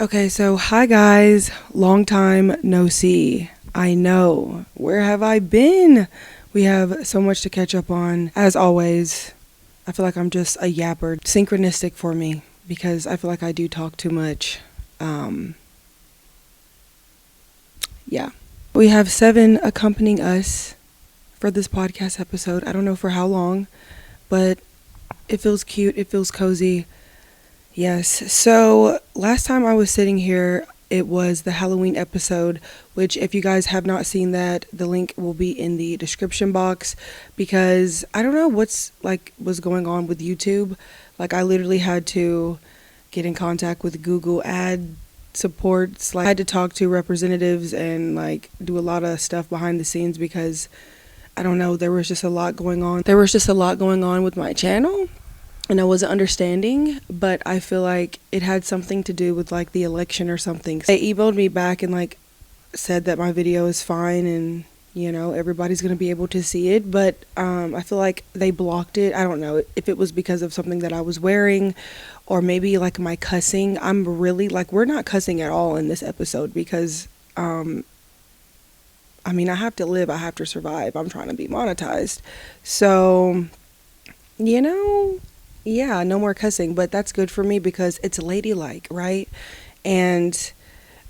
Okay, so hi guys, long time no see. I know, where have I been? We have so much to catch up on. As always, I feel like I'm just a yapper. Synchronistic for me because I feel like I do talk too much. Um, yeah. We have 7 accompanying us for this podcast episode. I don't know for how long, but it feels cute, it feels cozy. Yes. So last time I was sitting here, it was the Halloween episode, which if you guys have not seen that, the link will be in the description box because I don't know was going on with YouTube. Like I literally had to get in contact with Google ad supports. Like I had to talk to representatives and like do a lot of stuff behind the scenes because I don't know, there was just a lot going on. There was just a lot going on with my channel. And I wasn't understanding, but I feel like it had something to do with like the election or something. They emailed me back and like said that my video is fine and everybody's gonna be able to see it, but I feel like they blocked it. I don't know if it was because of something that I was wearing or maybe like my cussing. I'm really like, we're not cussing at all in this episode because I have to live, I have to survive, I'm trying to be monetized. So yeah, no more cussing, but that's good for me because it's ladylike, right? And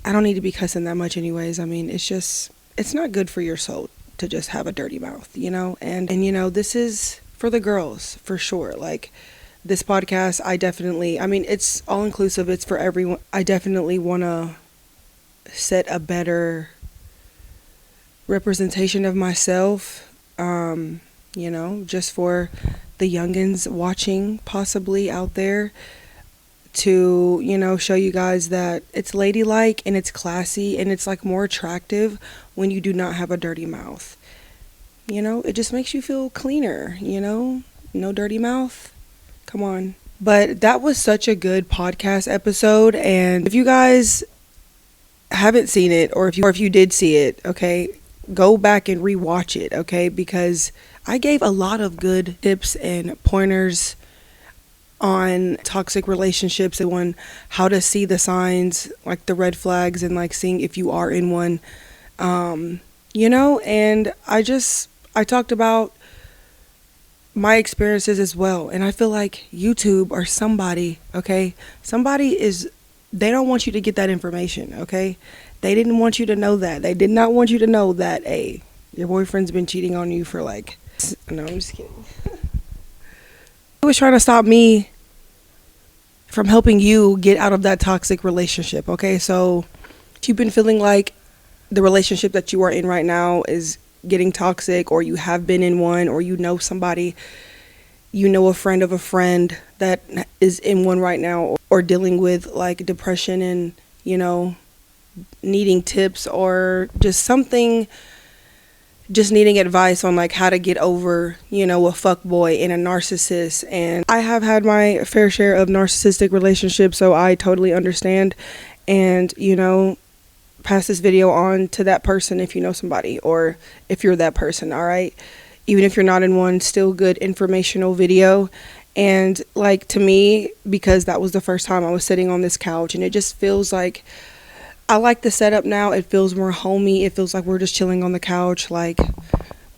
I don't need to be cussing that much anyways. I mean, it's not good for your soul to just have a dirty mouth, And this is for the girls, for sure. Like this podcast, it's all inclusive. It's for everyone. I definitely want to set a better representation of myself, just for the youngins watching possibly out there to show you guys that it's ladylike and it's classy and it's like more attractive when you do not have a dirty mouth. It just makes you feel cleaner. No dirty mouth, come on. But that was such a good podcast episode, and if you guys haven't seen it or if you did see it, okay, go back and rewatch it, okay, because I gave a lot of good tips and pointers on toxic relationships and on how to see the signs, like the red flags, and like seeing if you are in one. And I talked about my experiences as well. And I feel like YouTube or somebody, okay, they don't want you to get that information, okay? They didn't want you to know that. They did not want you to know that, hey, your boyfriend's been cheating on you for like... No, I'm just kidding. He was trying to stop me from helping you get out of that toxic relationship, okay? So if you've been feeling like the relationship that you are in right now is getting toxic, or you have been in one, or somebody, a friend of a friend that is in one right now, or dealing with like depression and, needing tips or just something... just needing advice on like how to get over, a fuck boy and a narcissist. And I have had my fair share of narcissistic relationships, so I totally understand. And, pass this video on to that person if you know somebody or if you're that person, all right? Even if you're not in one, still good informational video. And like to me, because that was the first time I was sitting on this couch, and it just feels like I like the setup now. It feels more homey. It feels like we're just chilling on the couch. Like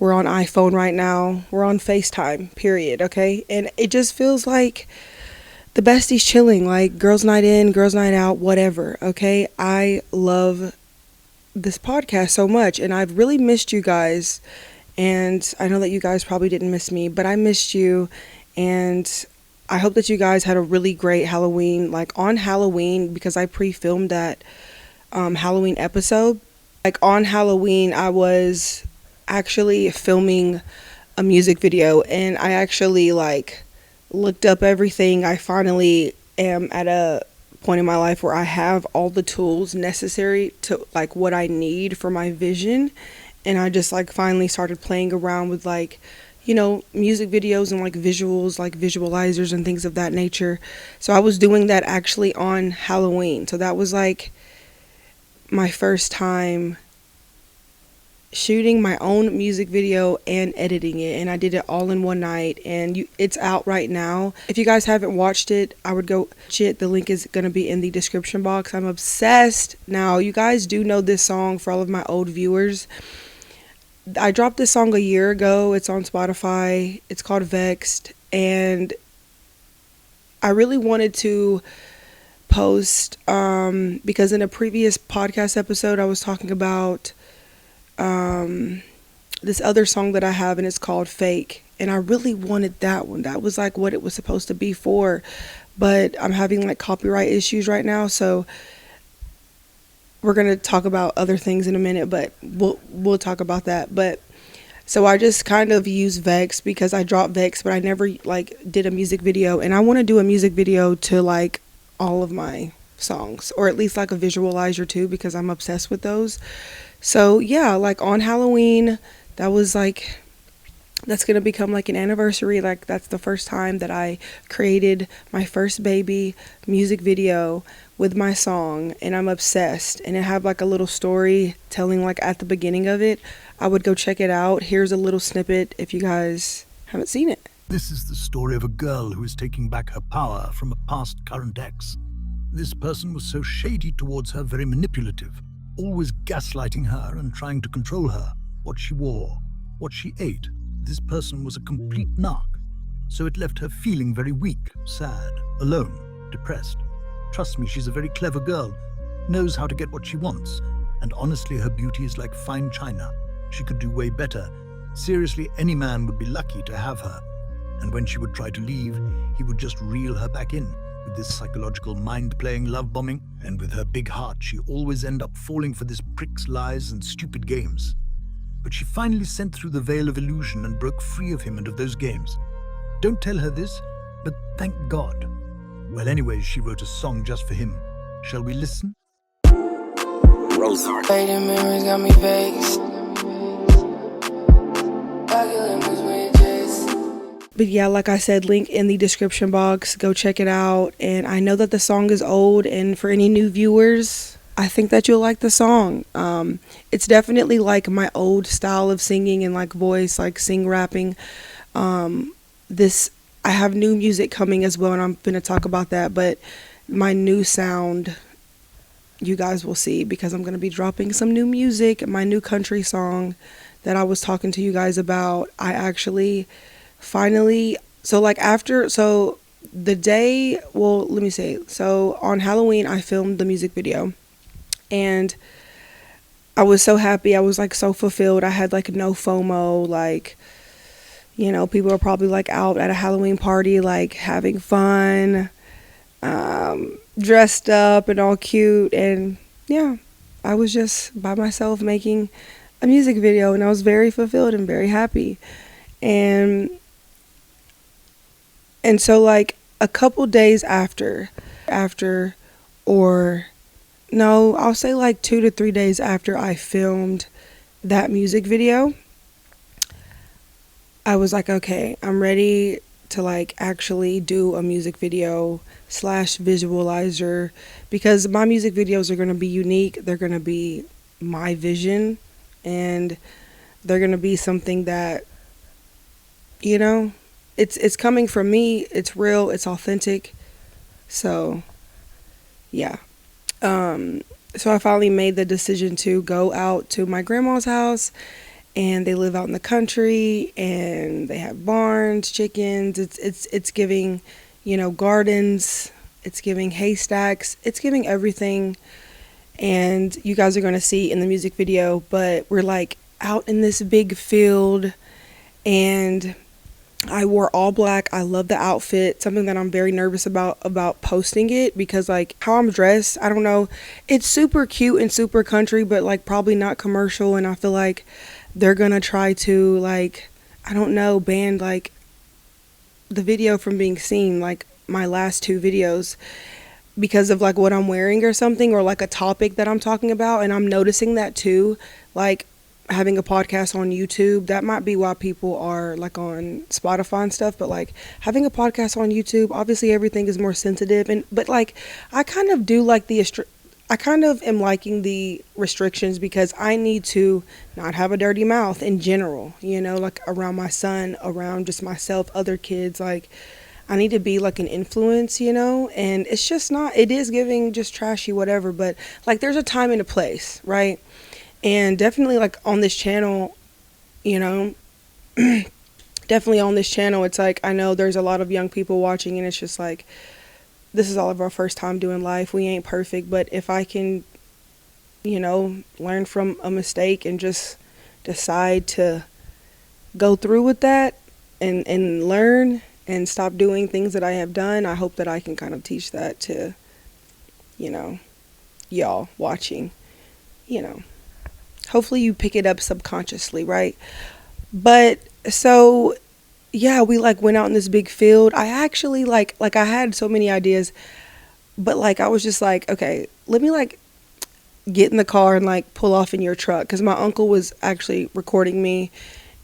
we're on iPhone right now. We're on FaceTime, period. Okay. And it just feels like the besties chilling, like girls night in, girls night out, whatever. Okay. I love this podcast so much, and I've really missed you guys. And I know that you guys probably didn't miss me, but I missed you. And I hope that you guys had a really great Halloween, like on Halloween, because I pre-filmed that Halloween episode. Like on Halloween, I was actually filming a music video, and I actually like looked up everything. I finally am at a point in my life where I have all the tools necessary to like what I need for my vision, and I just like finally started playing around with like music videos and like visuals, like visualizers and things of that nature. So I was doing that actually on Halloween. So that was like my first time shooting my own music video and editing it, and I did it all in one night, and it's out right now. If you guys haven't watched it, I would go watch it. The link is going to be in the description box. I'm obsessed. Now, you guys do know this song. For all of my old viewers, I dropped this song a year ago. It's on Spotify. It's called Vexed, and I really wanted to post because in a previous podcast episode I was talking about this other song that I have, and it's called Fake, and I really wanted that one. That was like what it was supposed to be for, but I'm having like copyright issues right now, so we're gonna talk about other things in a minute, but we'll talk about that. But so I just kind of use Vex because I dropped Vex, but I never like did a music video, and I want to do a music video to like all of my songs, or at least like a visualizer too, because I'm obsessed with those. So yeah, like on Halloween, that's gonna become like an anniversary. Like that's the first time that I created my first baby music video with my song, and I'm obsessed. And it had like a little story telling like at the beginning of it. I would go check it out. Here's a little snippet if you guys haven't seen it. This is the story of a girl who is taking back her power from a past current ex. This person was so shady towards her, very manipulative, always gaslighting her and trying to control her, what she wore, what she ate. This person was a complete narc, so it left her feeling very weak, sad, alone, depressed. Trust me, she's a very clever girl, knows how to get what she wants, and honestly, her beauty is like fine china. She could do way better. Seriously, any man would be lucky to have her. And when she would try to leave, he would just reel her back in with this psychological mind-playing love bombing. And with her big heart, she always ended up falling for this prick's lies and stupid games. But she finally sent through the veil of illusion and broke free of him and of those games. Don't tell her this, but thank God. Well, anyways, she wrote a song just for him. Shall we listen? Rosar. Fading memories got me vexed. But yeah, like I said, link in the description box. Go check it out. And I know that the song is old, and for any new viewers, I think that you'll like the song. It's definitely like my old style of singing and like voice, like sing rapping. I have new music coming as well, and I'm gonna talk about that. But my new sound, you guys will see, because I'm gonna be dropping some new music. My new country song that I was talking to you guys about, I actually finally, so on Halloween I filmed the music video, and I was so happy. I was like so fulfilled. I had like no FOMO. Like, you know, people are probably like out at a Halloween party, like having fun, dressed up and all cute, and yeah, I was just by myself making a music video, and I was very fulfilled and very happy. And so like a couple days after, or no, I'll say like 2 to 3 days after I filmed that music video, I was like, okay, I'm ready to like actually do a music video / visualizer, because my music videos are going to be unique. They're going to be my vision, and they're going to be something that, you know, it's coming from me. It's real, it's authentic. So yeah. So I finally made the decision to go out to my grandma's house, and they live out in the country, and they have barns, chickens. It's giving, you know, gardens. It's giving haystacks. It's giving everything. And you guys are going to see in the music video, but we're like out in this big field, and I wore all black. I love the outfit. Something that I'm very nervous about posting it, because like how I'm dressed, I don't know. It's super cute and super country, but like probably not commercial. And I feel like they're gonna try to, like, I don't know, ban like the video from being seen, like my last 2 videos, because of like what I'm wearing or something, or like a topic that I'm talking about. And I'm noticing that too, like having a podcast on YouTube. That might be why people are like on Spotify and stuff, but like having a podcast on YouTube, obviously everything is more sensitive, but like I kind of do like the I kind of am liking the restrictions because I need to not have a dirty mouth in general, like around my son, around just myself, other kids. Like, I need to be like an influence, and it's just not, it is giving just trashy, whatever, but like there's a time and a place, right? And definitely like on this channel, you know, definitely on this channel, it's like I know there's a lot of young people watching, and it's just like, this is all of our first time doing life. We ain't perfect, but if I can, learn from a mistake and just decide to go through with that and learn and stop doing things that I have done, I hope that I can kind of teach that to, y'all watching, hopefully you pick it up subconsciously, right? But so yeah, we like went out in this big field. I actually like I had so many ideas, but like I was just like, okay, let me like get in the car and like pull off in your truck, because my uncle was actually recording me,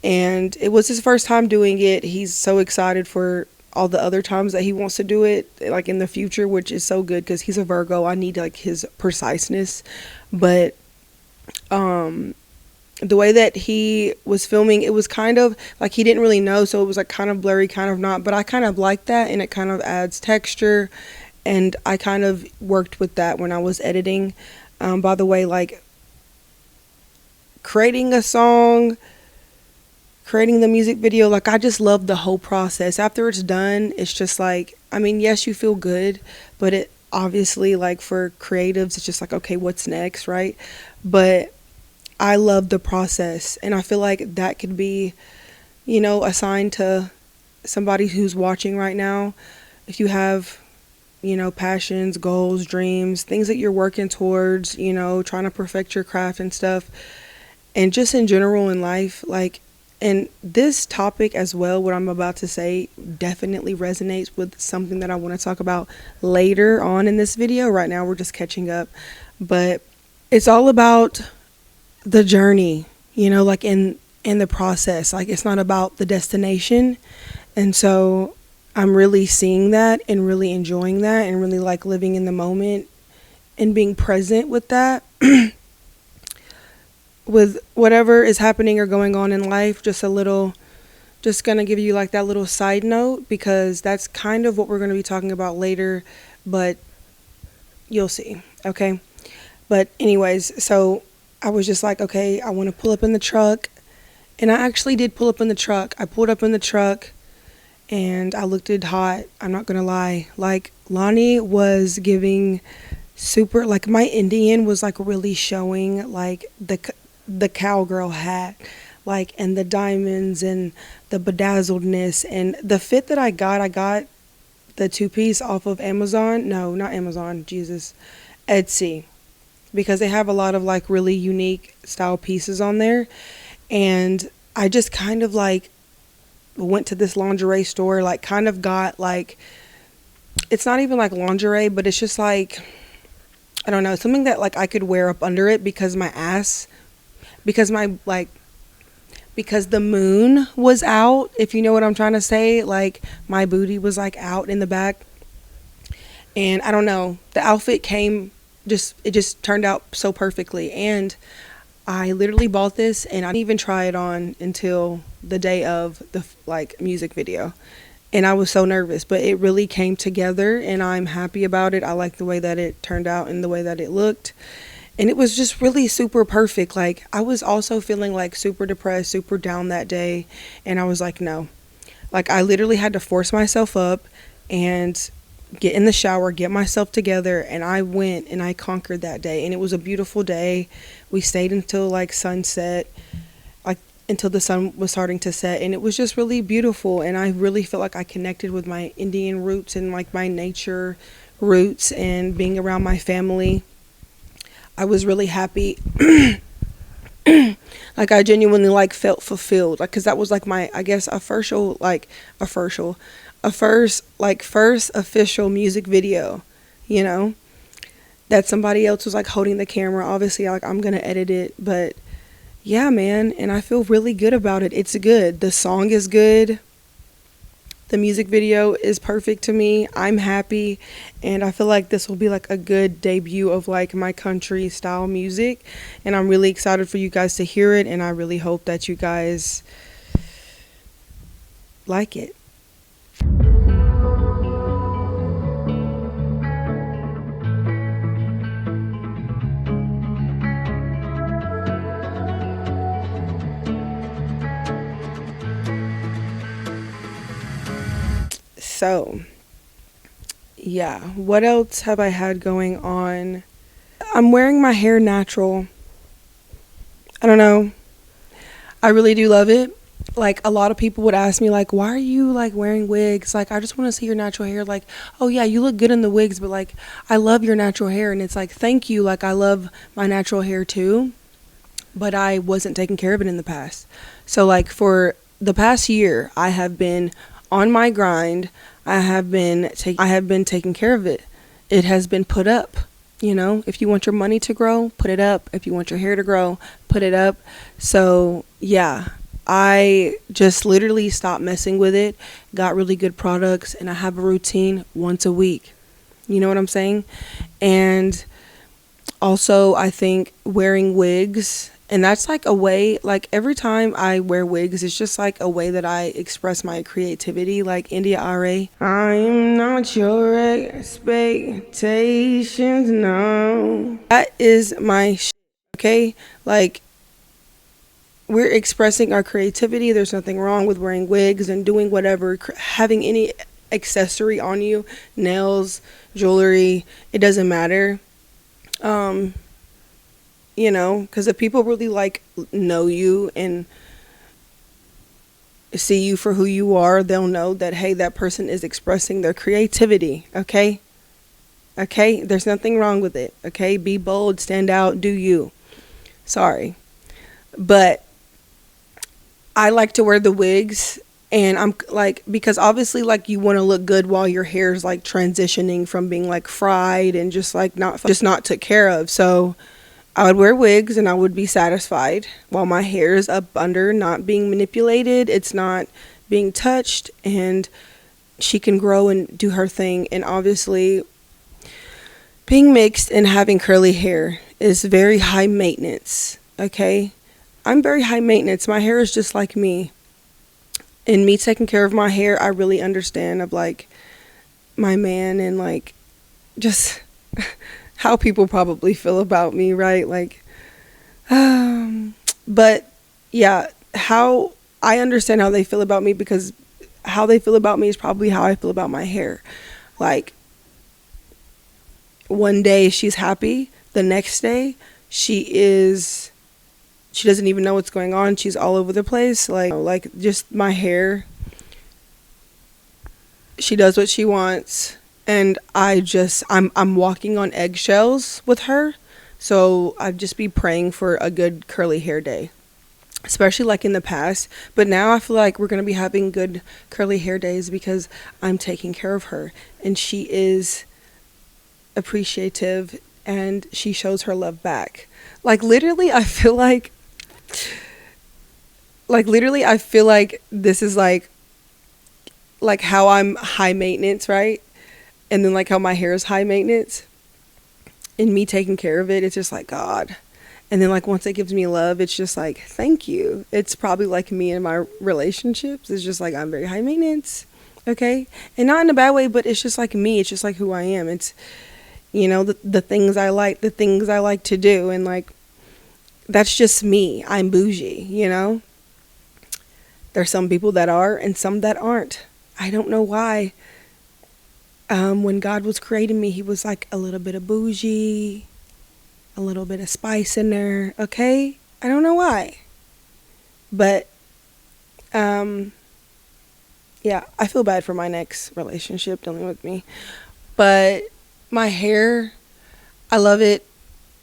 and it was his first time doing it. He's so excited for all the other times that he wants to do it like in the future, which is so good because he's a Virgo. I need like his preciseness, but the way that he was filming, it was kind of like he didn't really know, so it was like kind of blurry, kind of not, but I kind of like that, and it kind of adds texture, and I kind of worked with that when I was editing. By the way, like creating a song, creating the music video, like I just love the whole process. After it's done, it's just like, I mean, yes, you feel good, but it obviously, like for creatives, it's just like, okay, what's next, right? But I love the process, and I feel like that could be, assigned to somebody who's watching right now. If you have, passions, goals, dreams, things that you're working towards, trying to perfect your craft and stuff, and just in general in life, like, and this topic as well, what I'm about to say, definitely resonates with something that I want to talk about later on in this video. Right now, we're just catching up, but it's all about the journey, like in the process. Like, it's not about the destination. And so I'm really seeing that and really enjoying that and really like living in the moment and being present with that. With whatever is happening or going on in life, just gonna give you like that little side note, because that's kind of what we're gonna be talking about later, but you'll see, okay? But anyways, so I was just like, okay, I want to pull up in the truck. And I actually did pull up in the truck. I pulled up in the truck and I looked it hot. I'm not going to lie. Like, Lani was giving super, like my Indian was like really showing like the cowgirl hat, like, and the diamonds and the bedazzledness and the fit that I got the 2-piece off of Amazon. No, not Amazon. Jesus. Etsy. Because they have a lot of like really unique style pieces on there. And I just kind of like went to this lingerie store, like kind of got like, it's not even like lingerie, but it's just like, I don't know, something that like I could wear up under it, because because the moon was out, if you know what I'm trying to say. Like my booty was like out in the back, and I don't know, the outfit it just turned out so perfectly. And I literally bought this and I didn't even try it on until the day of the like music video, and I was so nervous, but it really came together and I'm happy about it. I like the way that it turned out and the way that it looked, and it was just really super perfect. Like, I was also feeling like super depressed, super down that day, and I was like, no, like I literally had to force myself up and get in the shower, get myself together, and I went and I conquered that day. And it was a beautiful day. We stayed until like sunset, like until the sun was starting to set, and it was just really beautiful. And I really felt like I connected with my Indian roots and like my nature roots, and being around my family, I was really happy. Like, I genuinely like felt fulfilled, like, because that was like my, I guess, first official music video, that somebody else was like holding the camera. Obviously, like, I'm gonna edit it, but yeah, man, and I feel really good about it. It's good. The song is good. The music video is perfect to me. I'm happy, and I feel like this will be like a good debut of like my country style music, and I'm really excited for you guys to hear it, and I really hope that you guys like it. So, yeah, what else have I had going on? I'm wearing my hair natural. I don't know. I really do love it. Like, a lot of people would ask me, like, why are you like wearing wigs? Like, I just want to see your natural hair. Like, oh yeah, you look good in the wigs, but like, I love your natural hair. And it's like, thank you. Like, I love my natural hair too, but I wasn't taking care of it in the past. So like, for the past year, I have been on my grind. I have been taking care of it. It has been put up. You know, if you want your money to grow, put it up. If you want your hair to grow, put it up. So yeah, I just literally stopped messing with it, got really good products, and I have a routine once a week. You know what I'm saying? And also, I think wearing wigs, and that's like a way, like every time I wear wigs, it's just like a way that I express my creativity. Like India.Ra. I'm not your expectations, no. That is my shit, okay? Like, we're expressing our creativity. There's nothing wrong with wearing wigs and doing whatever, having any accessory on you, nails, jewelry, it doesn't matter. You know, because if people really like know you and see you for who you are, they'll know that, hey, that person is expressing their creativity. Okay, there's nothing wrong with it. Okay, be bold, stand out, do you. Sorry, but I like to wear the wigs, and I'm like, because obviously like you want to look good while your hair is like transitioning from being like fried and just like not took care of. So I would wear wigs and I would be satisfied while my hair is up under, not being manipulated, it's not being touched, and she can grow and do her thing. And obviously being mixed and having curly hair is very high maintenance. Okay, I'm very high maintenance. My hair is just like me. And me taking care of my hair, I really understand of like my man and like just how people probably feel about me, right? Like, but yeah, how I understand how they feel about me, because how they feel about me is probably how I feel about my hair. Like, one day she's happy, the next day she doesn't even know what's going on. She's all over the place. Like just my hair. She does what she wants, and I'm walking on eggshells with her. So I'd just be praying for a good curly hair day, especially like in the past. But now I feel like we're going to be having good curly hair days because I'm taking care of her, and she is appreciative and she shows her love back. Like literally I feel like this is like how I'm high maintenance, right? And then like how my hair is high maintenance, and me taking care of it, it's just like God. And then like once it gives me love, it's just like, thank you. It's probably like me and my relationships. It's just like I'm very high maintenance. Okay, and not in a bad way, but it's just like me. It's just like who I am. It's, you know, the things I like to do, and like that's just me. I'm bougie, you know. There's some people that are and some that aren't. I don't know why. When God was creating me, he was like a little bit of bougie, a little bit of spice in there. Okay, I don't know why, but yeah, I feel bad for my next relationship dealing with me. But my hair, I love it.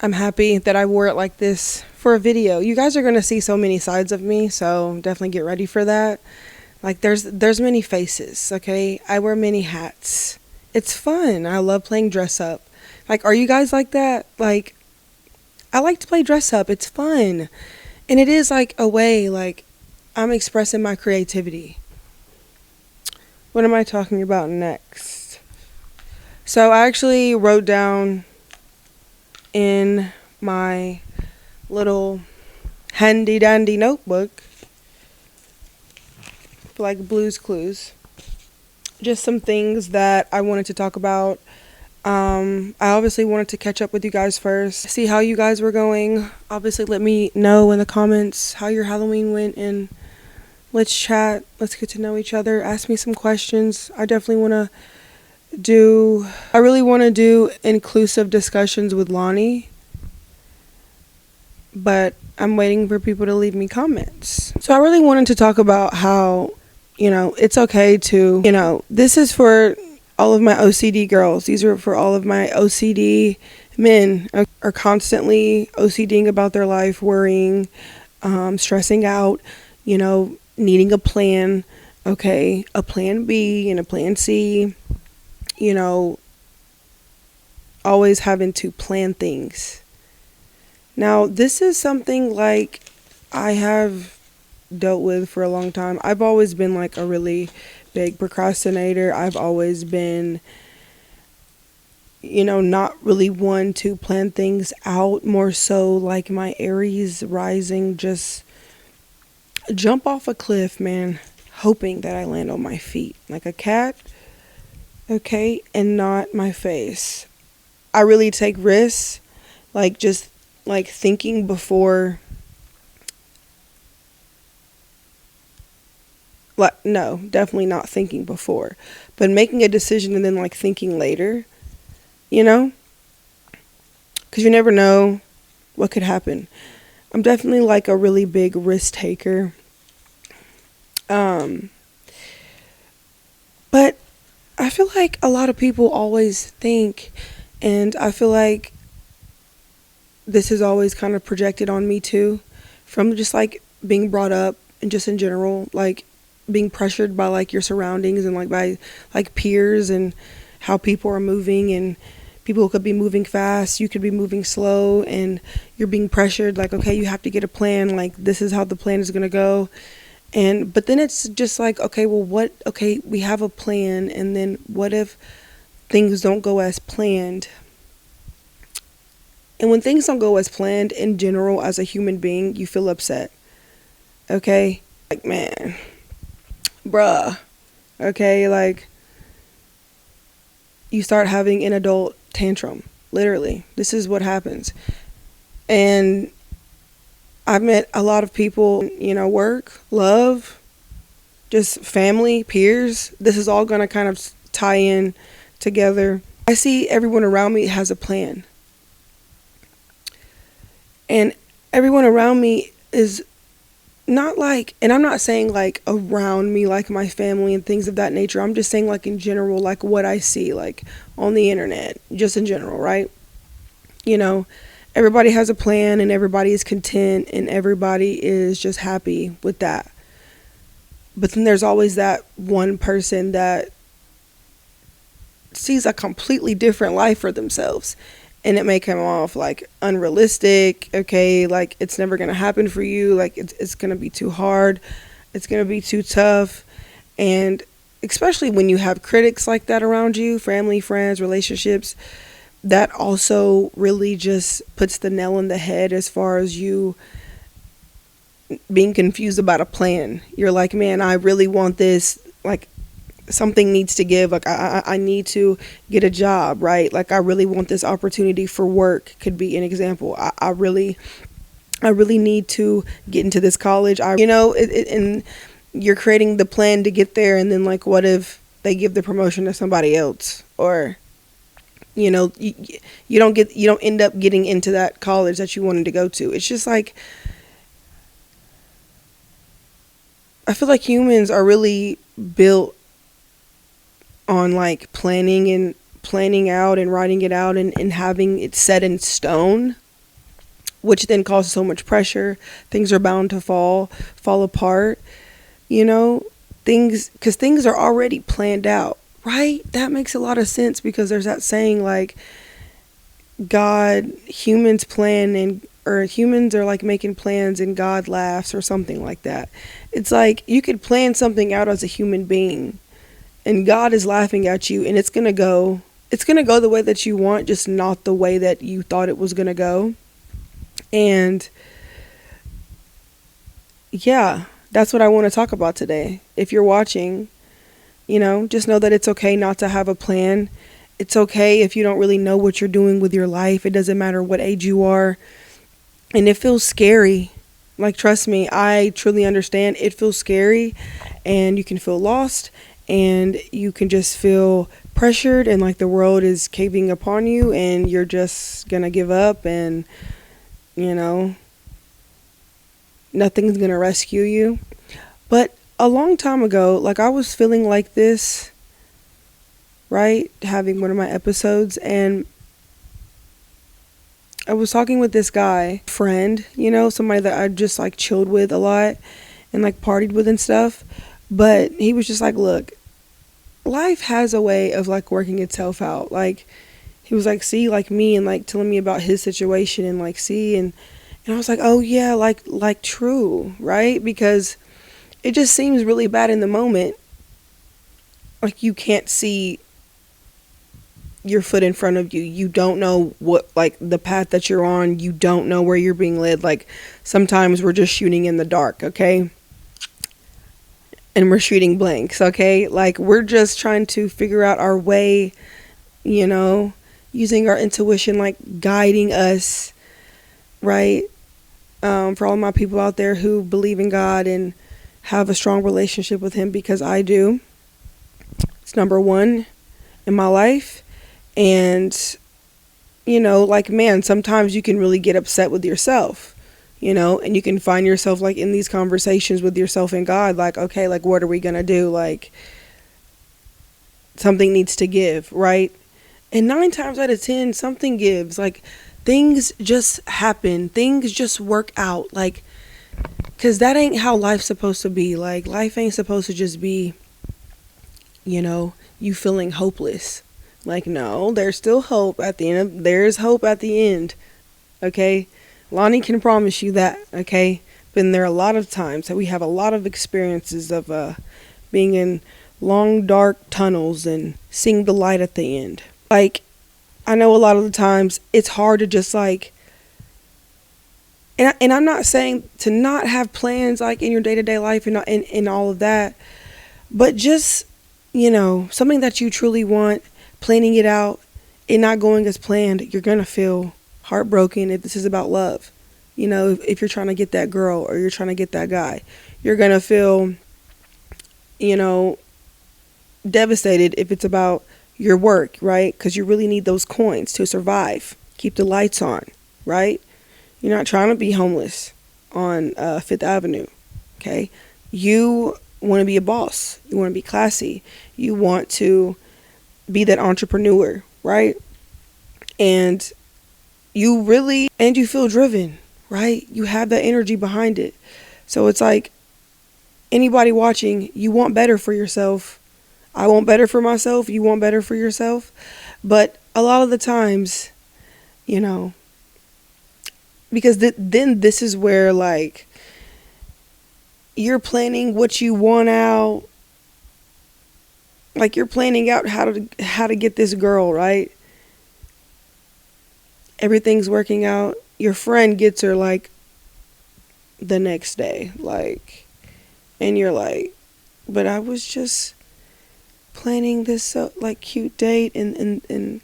I'm happy that I wore it like this for a video. You guys are going to see so many sides of me, so definitely get ready for that. Like there's many faces, okay? I wear many hats. It's fun. I love playing dress up. Like, are you guys like that? Like, I like to play dress up. It's fun. And it is like a way, like, I'm expressing my creativity. What am I talking about next? So I actually wrote down in my little handy dandy notebook, like Blue's Clues, just some things that I wanted to talk about. I obviously wanted to catch up with you guys first, see how you guys were going. Obviously, let me know in the comments how your Halloween went, and let's chat. Let's get to know each other. Ask me some questions. I really want to do inclusive discussions with Lani, but I'm waiting for people to leave me comments. So I really wanted to talk about how, it's okay to, this is for all of my OCD girls. These are for all of my OCD men are constantly OCDing about their life, worrying, stressing out, needing a plan, okay, a plan B and a plan C, always having to plan things. Now, this is something like I have dealt with for a long time. I've always been like a really big procrastinator. I've always been, not really one to plan things out, more so like my Aries rising, just jump off a cliff, man, hoping that I land on my feet like a cat, okay, and not my face. I really take risks, like just like thinking before, like, no, definitely not thinking before, but making a decision and then like thinking later, because you never know what could happen. I'm definitely like a really big risk taker. But I feel like a lot of people always think, and I feel like this is always kind of projected on me too, from just like being brought up and just in general, like being pressured by like your surroundings and like by like peers and how people are moving, and people could be moving fast, you could be moving slow, and you're being pressured like, okay, you have to get a plan, like this is how the plan is going to go. But then it's just like, okay, well, we have a plan, and then what if things don't go as planned? And when things don't go as planned in general, as a human being, you feel upset. Okay? Like, man, bruh. Okay? Like, you start having an adult tantrum. Literally. This is what happens. And I've met a lot of people, work, love, just family, peers. This is all going to kind of tie in together. I see everyone around me has a plan. And everyone around me is not like, and I'm not saying like around me, like my family and things of that nature. I'm just saying like in general, like what I see, like on the internet, just in general, right? Everybody has a plan, and everybody is content, and everybody is just happy with that. But then there's always that one person that sees a completely different life for themselves. And it may come off like unrealistic, okay, like it's never going to happen for you, like it's going to be too hard, it's going to be too tough. And especially when you have critics like that around you, family, friends, relationships, that also really just puts the nail in the head as far as you being confused about a plan. You're like, man, I really want this, like something needs to give, like I need to get a job, right? Like I really want this opportunity for work, could be an example. I really need to get into this college. And you're creating the plan to get there, and then like what if they give the promotion to somebody else, or you don't end up getting into that college that you wanted to go to. It's just like, I feel like humans are really built on like planning out and writing it out and having it set in stone, which then causes so much pressure. Things are bound to fall apart, because things are already planned out, right? That makes a lot of sense, because there's that saying like humans are like making plans and God laughs, or something like that. It's like you could plan something out as a human being, and God is laughing at you, and it's going to go the way that you want, just not the way that you thought it was going to go. And yeah, that's what I want to talk about today. If you're watching, just know that it's okay not to have a plan. It's okay if you don't really know what you're doing with your life. It doesn't matter what age you are. And it feels scary. Like, trust me, I truly understand. It feels scary, and you can feel lost, and you can just feel pressured, and like the world is caving upon you, and you're just gonna give up, and nothing's gonna rescue you. But a long time ago, like, I was feeling like this, right? Having one of my episodes, and I was talking with this guy, friend, somebody that I just like chilled with a lot and like partied with and stuff. But he was just like, look, life has a way of like working itself out. Like, he was like, see, like me, and like telling me about his situation, and like, see, and I was like, oh yeah, like true, right? Because it just seems really bad in the moment. Like, you can't see your foot in front of you. You don't know what, like, the path that you're on. You don't know where you're being led. Like, sometimes we're just shooting in the dark, okay? And we're shooting blanks, okay? Like, we're just trying to figure out our way, using our intuition, like, guiding us, right? For all my people out there who believe in God and have a strong relationship with him, because I do. It's number one in my life. And, like, man, sometimes you can really get upset with yourself, and you can find yourself like in these conversations with yourself and God, like, okay, like, what are we going to do? Like, something needs to give, right? And 9 times out of 10, something gives. Like, things just happen. Things just work out. Like, because that ain't how life's supposed to be. Like, life ain't supposed to just be, you feeling hopeless. Like, no, there's still hope at the end. There's hope at the end. Okay? Lani can promise you that. Okay? But there are a lot of times that we have a lot of experiences of being in long, dark tunnels and seeing the light at the end. Like, I know a lot of the times it's hard to just like, and I'm not saying to not have plans like in your day-to-day life and all of that, but just, something that you truly want, planning it out and not going as planned, you're going to feel heartbroken. If this is about love, if you're trying to get that girl or you're trying to get that guy, you're going to feel, devastated if it's about your work, right? Because you really need those coins to survive. Keep the lights on, right? You're not trying to be homeless on Fifth Avenue, okay? You want to be a boss. You want to be classy. You want to be that entrepreneur, right? And you feel driven, right? You have that energy behind it. So it's like, anybody watching, you want better for yourself. I want better for myself. You want better for yourself. But a lot of the times, because then this is where, like, you're planning what you want out. Like, you're planning out how to get this girl, right? Everything's working out. Your friend gets her, like, the next day. Like, and you're like, but I was just planning this, like, cute date. And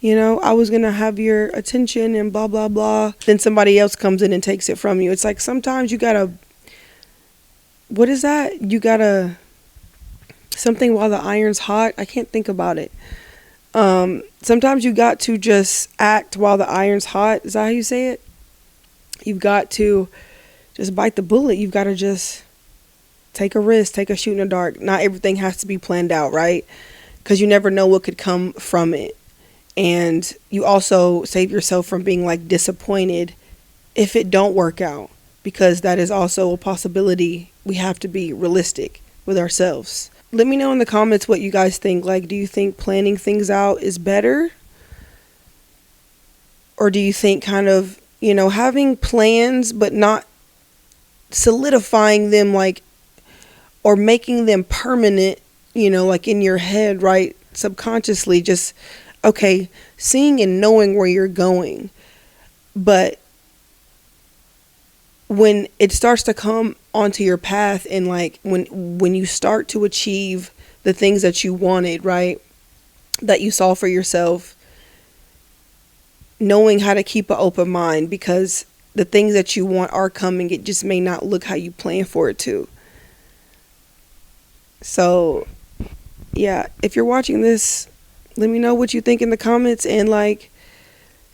I was going to have your attention and blah, blah, blah. Then somebody else comes in and takes it from you. It's like, sometimes you got to, what is that? You got to, something while the iron's hot. I can't think about it. Sometimes you got to just act while the iron's hot. Is that how you say it? You've got to just bite the bullet. You've got to just take a risk, take a shoot in the dark. Not everything has to be planned out, right? Because you never know what could come from it. And you also save yourself from being, like, disappointed if it don't work out, because that is also a possibility. We have to be realistic with ourselves. Let me know in the comments what you guys think. Like, do you think planning things out is better? Or do you think kind of, having plans but not solidifying them, like, or making them permanent, like in your head, right? Subconsciously, just, okay, seeing and knowing where you're going. But when it starts to come onto your path, and like when you start to achieve the things that you wanted, right? That you saw for yourself, knowing how to keep an open mind, because the things that you want are coming. It just may not look how you plan for it to. So, yeah, if you're watching this, let me know what you think in the comments. And like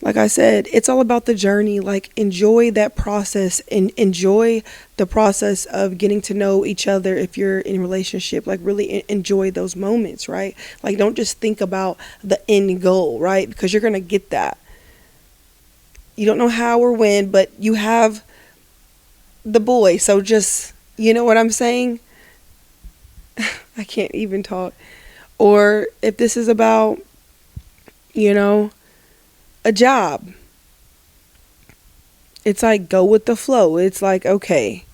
I said, it's all about the journey. Like, enjoy that process, and enjoy the process of getting to know each other. If you're in a relationship, like, really enjoy those moments, right? Like, don't just think about the end goal, right? Because you're going to get that. You don't know how or when, but you have the boy. So just, you know what I'm saying? I can't even talk. Or if this is about, a job, it's like, go with the flow. It's like, okay,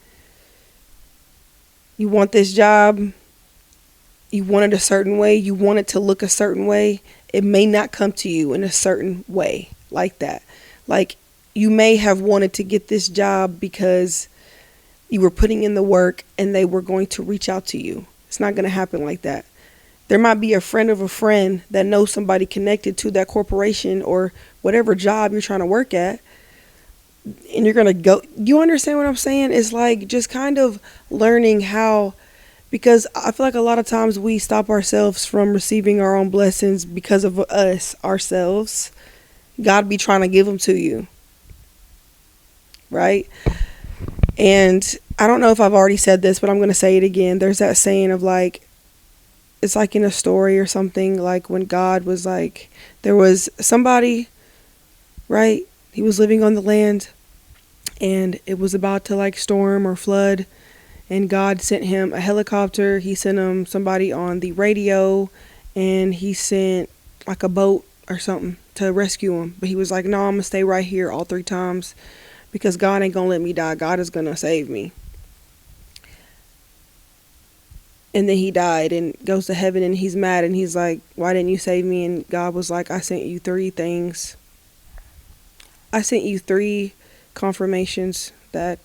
you want this job, you want it a certain way, you want it to look a certain way. It may not come to you in a certain way like that. Like, you may have wanted to get this job because you were putting in the work and they were going to reach out to you. It's not going to happen like that. There might be a friend of a friend that knows somebody connected to that corporation or whatever job you're trying to work at, and you're going to go. You understand what I'm saying? It's like just kind of learning how, because I feel like a lot of times we stop ourselves from receiving our own blessings because of ourselves. God be trying to give them to you, right? And I don't know if I've already said this, but I'm going to say it again. There's that saying of like, it's like in a story or something, like when God was like, there was somebody, right? He was living on the land and it was about to like storm or flood, and God sent him a helicopter. He sent him somebody on the radio, and he sent like a boat or something to rescue him. But he was like, no, I'm gonna stay right here all 3 times because God ain't gonna let me die. God is gonna save me. And then he died and goes to heaven, and he's mad, and he's like, why didn't you save me? And God was like, I sent you 3 things. I sent you 3 confirmations that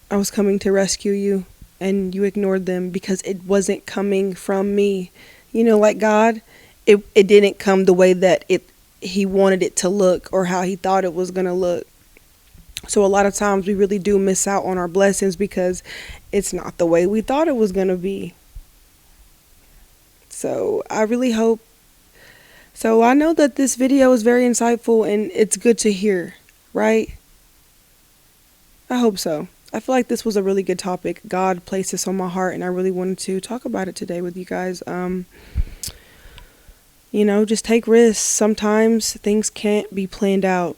I was coming to rescue you, and you ignored them because it wasn't coming from me. Like God, it didn't come the way that he wanted it to look or how he thought it was going to look. So a lot of times we really do miss out on our blessings because it's not the way we thought it was going to be. So I really hope. So I know that this video is very insightful and it's good to hear, right? I hope so. I feel like this was a really good topic. God placed this on my heart and I really wanted to talk about it today with you guys. Just take risks. Sometimes things can't be planned out.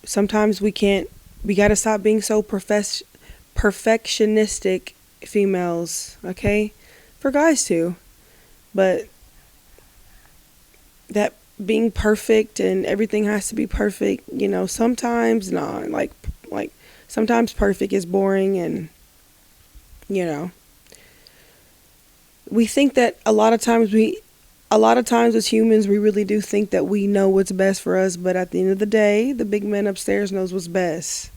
Sometimes we can't. We got to stop being so perfectionistic females, okay? For guys too. But that being perfect and everything has to be perfect, sometimes not. Like sometimes perfect is boring, and we think that a lot of times as humans, we really do think that we know what's best for us, but at the end of the day, the big man upstairs knows what's best.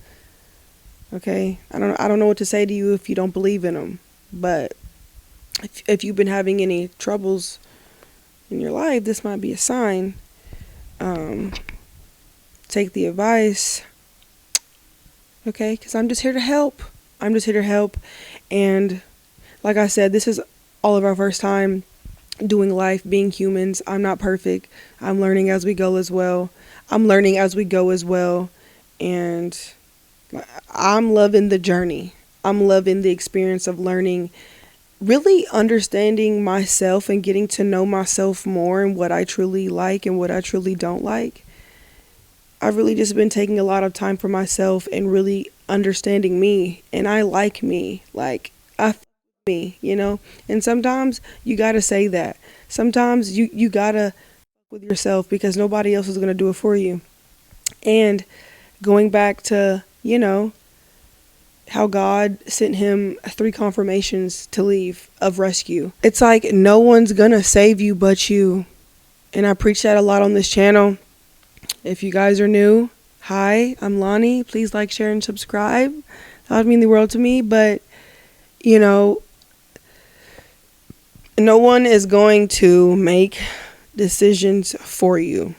Okay? I don't know what to say to you if you don't believe in him, but if you've been having any troubles in your life, this might be a sign. Take the advice. Okay? Because I'm just here to help. And like I said, this is all of our first time doing life, being humans. I'm not perfect. I'm learning as we go as well. And I'm loving the journey. I'm loving the experience of learning, really understanding myself and getting to know myself more and what I truly like and what I truly don't like. I've really just been taking a lot of time for myself and really understanding me. And I like me. Like, me, and sometimes you gotta say that. Sometimes you gotta with yourself because nobody else is gonna do it for you. And going back to how God sent him 3 confirmations to leave of rescue. It's like no one's gonna save you but you. And I preach that a lot on this channel. If you guys are new, hi, I'm Lani. Please like, share, and subscribe. That would mean the world to me. But, you know, no one is going to make decisions for you.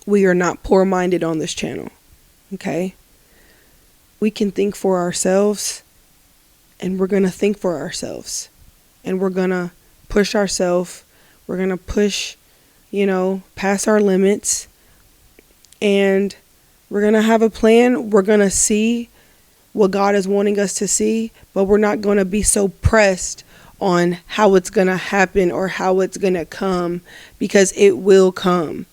We are not poor-minded on this channel, okay? We can think for ourselves, and we're going to think for ourselves. And we're going to push ourselves. We're going to push, past our limits. And we're going to have a plan. We're going to see what God is wanting us to see, but we're not going to be so pressed on how it's going to happen or how it's going to come, because it will come,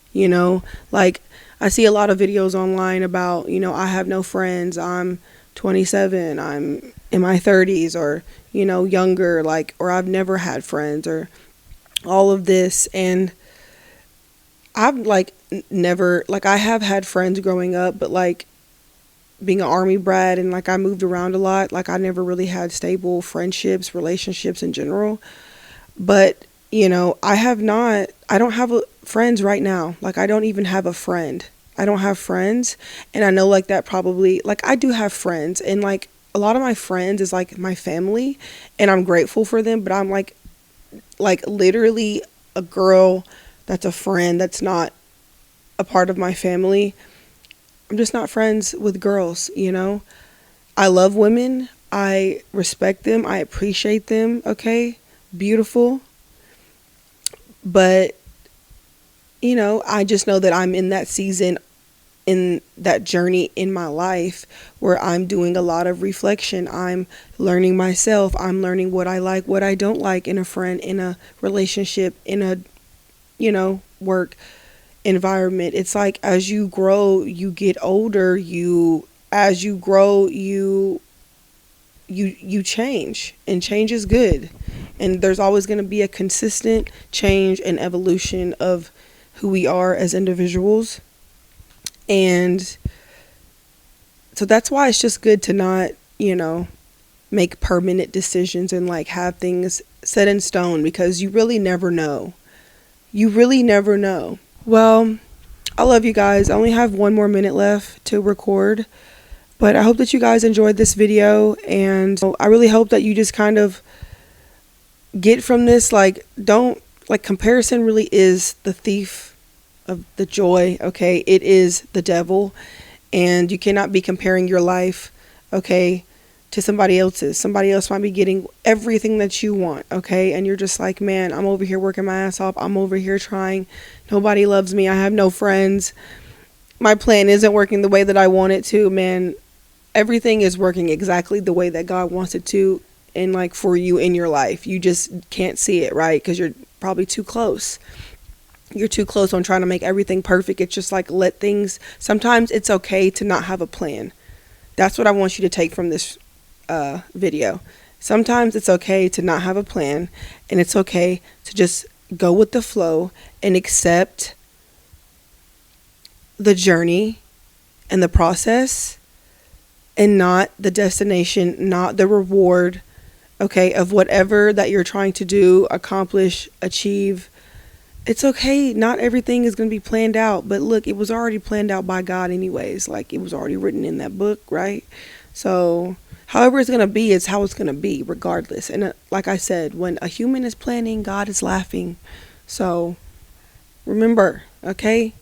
like I see a lot of videos online about, I have no friends, I'm 27, I'm in my 30s, or, younger, or I've never had friends, or all of this. And I've never, I have had friends growing up, but being an army brat and I moved around a lot, I never really had stable friendships, relationships in general. But I don't have friends right now. I don't even have a friend. I don't have friends. And I know that probably, I do have friends, and a lot of my friends is my family, and I'm grateful for them. But I'm literally a girl that's a friend that's not a part of my family. I'm just not friends with girls, I love women. I respect them. I appreciate them. Okay. Beautiful. But, I just know that I'm in that season, in that journey in my life where I'm doing a lot of reflection. I'm learning myself. I'm learning what I like, what I don't like in a friend, in a relationship, in a, work environment. It's as you grow, you get older, as you grow, you change, and change is good. And there's always going to be a consistent change and evolution of who we are as individuals. And so that's why it's just good to not, make permanent decisions and have things set in stone, because you really never know. You really never know. Well, I love you guys. I only have 1 more minute left to record, but I hope that you guys enjoyed this video, and I really hope that you just kind of get from this, comparison really is the thief of the joy, okay? It is the devil, and you cannot be comparing your life, okay, to somebody else's. Somebody else might be getting everything that you want, okay? And you're just man, I'm over here working my ass off. I'm over here trying. Nobody loves me. I have no friends. My plan isn't working the way that I want it to. Man, everything is working exactly the way that God wants it to, and for you in your life. You just can't see it, right? Because you're probably too close. You're too close on trying to make everything perfect. It's just let things, sometimes it's okay to not have a plan. That's what I want you to take from this video. Sometimes it's okay to not have a plan, and it's okay to just go with the flow and accept the journey and the process, and not the destination, not the reward, okay, of whatever that you're trying to do, accomplish, achieve. It's okay. Not everything is going to be planned out, but look, it was already planned out by God anyways. It was already written in that book, right? So however it's going to be is how it's going to be regardless. And like I said, when a human is planning, God is laughing. So remember, okay?